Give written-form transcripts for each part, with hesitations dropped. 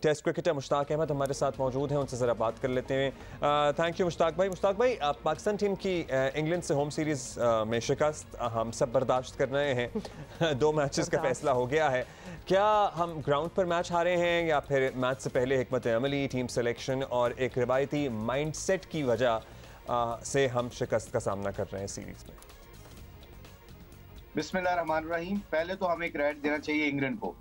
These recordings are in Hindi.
टेस्ट क्रिकेटर मुश्ताक अहमद हमारे साथ मौजूद हैं, उनसे ज़रा बात कर लेते हैं। थैंक यू मुश्ताक भाई। पाकिस्तान टीम की इंग्लैंड से होम सीरीज़ में शिकस्त हम सब बर्दाश्त कर रहे हैं। 2 मैचेस का फैसला हो गया है। क्या हम ग्राउंड पर मैच हारे हैं या फिर मैच से पहले हिकमत अमली, टीम सिलेक्शन और एक रिवायती माइंडसेट की वजह से हम शिकस्त का सामना कर रहे हैं सीरीज़ में? बिस्मिल्लाहिर्रहमानिर्रहीम। पहले तो हमें क्रेडिट देना चाहिए इंग्लैंड को,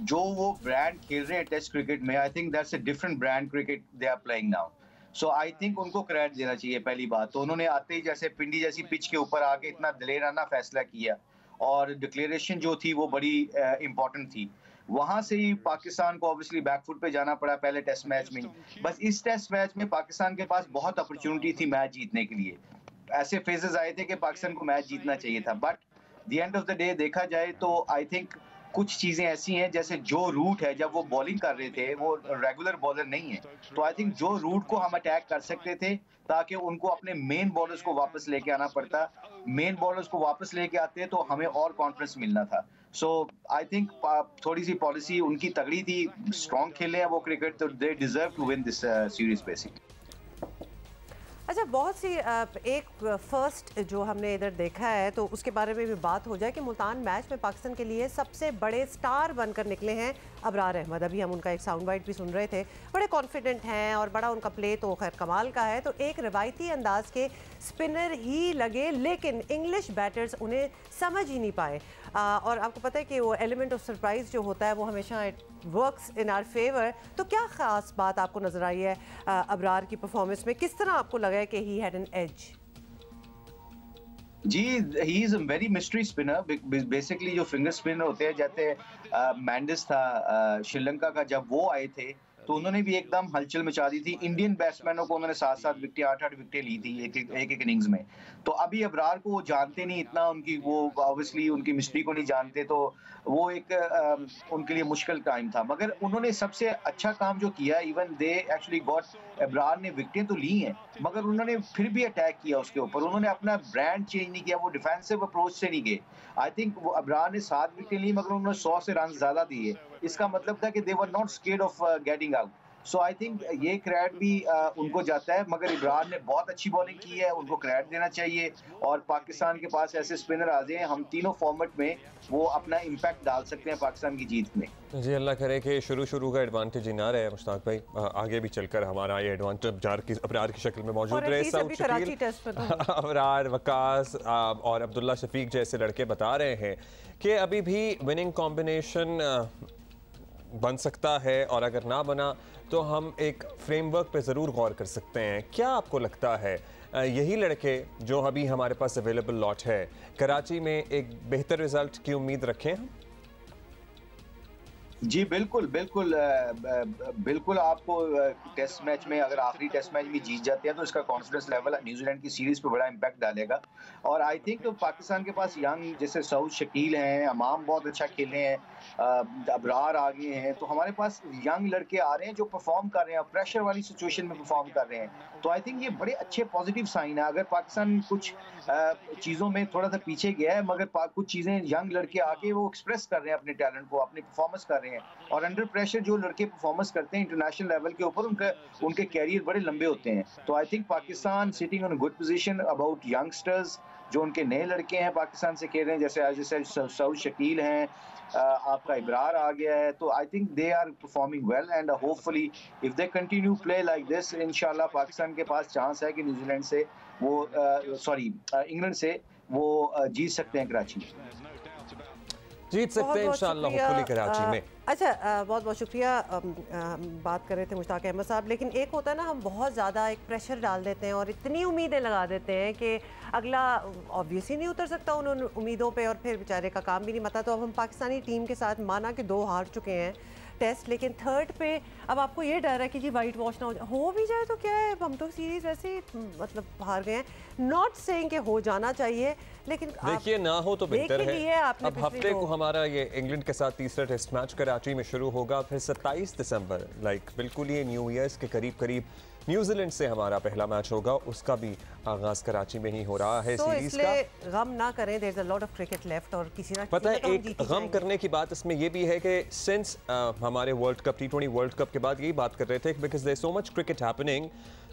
जो वो ब्रांड खेल रहे हैं टेस्ट क्रिकेट में। I think that's a different brand cricket they are playing now. So I think उनको क्रेडिट देना चाहिए। पहली बात तो उन्होंने आते ही जैसे पिंडी जैसी पिच के ऊपर आके इतना दिलेराना फैसला किया और डिक्लेरेशन जो थी वो बड़ी इंपॉर्टेंट थी। वहां से ही पाकिस्तान को ऑब्वियसली बैकफुट पे जाना पड़ा पहले टेस्ट मैच में। बस इस टेस्ट मैच में पाकिस्तान के पास बहुत अपॉर्चुनिटी थी मैच जीतने के लिए। ऐसे फेजेस आए थे कि पाकिस्तान को मैच जीतना चाहिए था, but the end of the day देखा जाए तो आई थिंक कुछ चीजें ऐसी हैं, जैसे जो रूट है जब वो बॉलिंग कर रहे थे वो रेगुलर बॉलर नहीं है, तो आई थिंक जो रूट को हम अटैक कर सकते थे ताकि उनको अपने मेन बॉलर्स को वापस लेके आना पड़ता। मेन बॉलर्स को वापस लेके आते तो हमें और कॉन्फिडेंस मिलना था। सो आई थिंक थोड़ी सी पॉलिसी उनकी तगड़ी थी, स्ट्रॉन्ग खेले हैं वो क्रिकेट, तो they deserve to win this series basically. अच्छा, बहुत सी एक फर्स्ट जो हमने इधर देखा है तो उसके बारे में भी बात हो जाए कि मुल्तान मैच में पाकिस्तान के लिए सबसे बड़े स्टार बनकर निकले हैं अबरार अहमद। अभी हम उनका एक साउंड बाइट भी सुन रहे थे। बड़े कॉन्फिडेंट हैं और बड़ा उनका प्ले तो खैर कमाल का है। तो एक रिवायती अंदाज के स्पिनर ही लगे, लेकिन इंग्लिश बैटर्स उन्हें समझ ही नहीं पाए। और आपको पता है कि वो एलिमेंट ऑफ सरप्राइज जो होता है वो हमेशा वर्क्स इन आवर फेवर। तो क्या ख़ास बात आपको नज़र आई है अबरार की परफॉर्मेंस में? किस तरह आपको लगा है कि ही हैड एन एज? जी, he is a very mystery spinner. Basically जो फिंगर स्पिनर होते हैं, जैसे मैंडिस था श्रीलंका का, जब वो आए थे तो उन्होंने भी एकदम हलचल मचा दी थी। इंडियन बैट्समैनों को उन्होंने 7-7 विकेटें, 8-8 विकेटें ली थी एक इनिंग्स में। तो अभी अबरार को वो जानते नहीं इतना, उनकी वो ऑब्वियसली उनकी मिस्ट्री को नहीं जानते, तो वो एक उनके लिए मुश्किल टाइम था। मगर उन्होंने सबसे अच्छा काम जो किया, even they actually got, Abrar ने विकेटें तो ली हैं मगर उन्होंने फिर भी अटैक किया उसके ऊपर। उन्होंने अपना ब्रांड चेंज नहीं किया, वो डिफेंसिव अप्रोच से नहीं गए। आई थिंक वो अबरार ने 7 विकेटें ली मगर उन्होंने 100 से रन ज्यादा दिए। इसका मतलब था कि they were not scared of getting out. So I think ये क्रेडिट भी उनको जाता है। मगर इब्रार ने बहुत अच्छी बॉलिंग की है, उनको क्रेडिट देना चाहिए। और पाकिस्तान के पास ऐसे स्पिनर आ गए हैं, हम तीनों फॉर्मेट में वो अपना इम्पैक्ट डाल सकते हैं पाकिस्तान की जीत में। जी, अल्लाह करे कि शुरू का एडवांटेज ही ना रहे मुश्ताक भाई, आगे भी चलकर हमारा ये एडवांटेज अबरार की शक्ल में मौजूद रहे। अबरार, वकास और अब्दुल्ला शफीक जैसे लड़के बता रहे हैं कि अभी भी विनिंग कॉम्बिनेशन बन सकता है और अगर ना बना तो हम एक फ्रेमवर्क पे ज़रूर गौर कर सकते हैं। क्या आपको लगता है यही लड़के जो अभी हमारे पास अवेलेबल लॉट है, कराची में एक बेहतर रिजल्ट की उम्मीद रखें हम? जी बिल्कुल बिल्कुल बिल्कुल। आपको टेस्ट मैच में अगर आखिरी टेस्ट मैच भी जीत जाते हैं तो इसका कॉन्फिडेंस लेवल न्यूजीलैंड की सीरीज पे बड़ा इम्पैक्ट डालेगा। और आई थिंक तो पाकिस्तान के पास यंग जैसे सऊद शकील हैं, अमाम बहुत अच्छा खेले हैं, अबरार आ गए हैं, तो हमारे पास यंग लड़के आ रहे हैं जो परफॉर्म कर रहे हैं, प्रेशर वाली सिचुएशन में परफॉर्म कर रहे हैं। तो आई थिंक ये बड़े अच्छे पॉजिटिव साइन है। अगर पाकिस्तान कुछ चीज़ों में थोड़ा सा पीछे गया है मगर कुछ चीज़ें यंग लड़के आके वो एक्सप्रेस कर रहे हैं अपने टैलेंट को, अपनी परफॉर्मेंस कर रहे हैं। और अंडर प्रेशर जो लड़के परफॉर्मेंस करते हैं इंटरनेशनल लेवल के ऊपर, उनके कैरियर बड़े लंबे होते हैं। तो I think Pakistan sitting on good position about youngsters, जो उनके नए लड़के हैं पाकिस्तान से खेल रहे हैं, जैसे सऊद शकील हैं, आपका इब्रार आ गया है। तो I think they are performing well and hopefully if they continue play like this, इंशाल्लाह पाकिस्तान के पास चांस है कि न्यूजीलैंड से वो इंग्लैंड से वो जीत सकते हैं कराची में। जीत सकते हैं इंशाल्लाह होपफुली कराची में। अच्छा, बहुत बहुत शुक्रिया। बात कर रहे थे मुश्ताक अहमद साहब, लेकिन एक होता है ना, हम बहुत ज़्यादा एक प्रेशर डाल देते हैं और इतनी उम्मीदें लगा देते हैं कि अगला ऑब्वियसली नहीं उतर सकता उन उम्मीदों पे और फिर बेचारे का काम भी नहीं बनता। तो अब हम पाकिस्तानी टीम के साथ माना कि 2 हार चुके हैं टेस्ट, लेकिन 3rd पे अब आपको ये डर है कि जी वाइट वॉश ना हो भी जाए तो क्या है, हम तो सीरीज़ वैसे ही मतलब हार गए हैं। नॉट सेइंग कि हो जाना चाहिए, लेकिन देखिए ना हो तो बेहतर है। अब हफ्ते को हमारा ये इंग्लैंड के साथ तीसरा टेस्ट मैच कराची में शुरू होगा, फिर 27 दिसंबर बिल्कुल ये न्यू ईयर्स के करीब न्यूजीलैंड से हमारा पहला मैच होगा, उसका भी आगाज कराची में ही हो रहा है तो सीरीज का। इसलिए गम ना करें, there is a lot of cricket left और किसी ना पता है किसी एक गम करने की बात इसमें ये भी है कि सिंस हमारे world cup T20 world cup के बाद यही बात कर रहे थे because there so much cricket happening,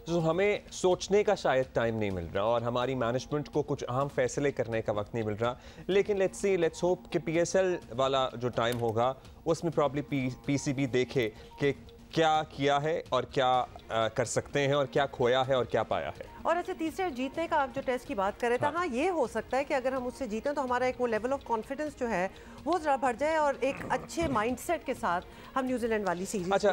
जो हमें सोचने का शायद टाइम नहीं मिल रहा और हमारी मैनेजमेंट को कुछ अहम फैसले करने का वक्त नहीं मिल रहा। लेकिन लेट्स होप कि PSL वाला जो टाइम होगा उसमें प्रॉब्ली PCB देखे कि क्या किया है और क्या कर सकते हैं और क्या खोया है और क्या पाया है। और अच्छा, तीसरे जीतने का आप जो टेस्ट की बात कर रहे थे, हाँ ये हो सकता है कि अगर हम उससे जीतें तो हमारा एक वो लेवल ऑफ कॉन्फिडेंस जो है वो जरा बढ़ जाए और एक अच्छे माइंडसेट के साथ हम न्यूजीलैंड वाली सीरीज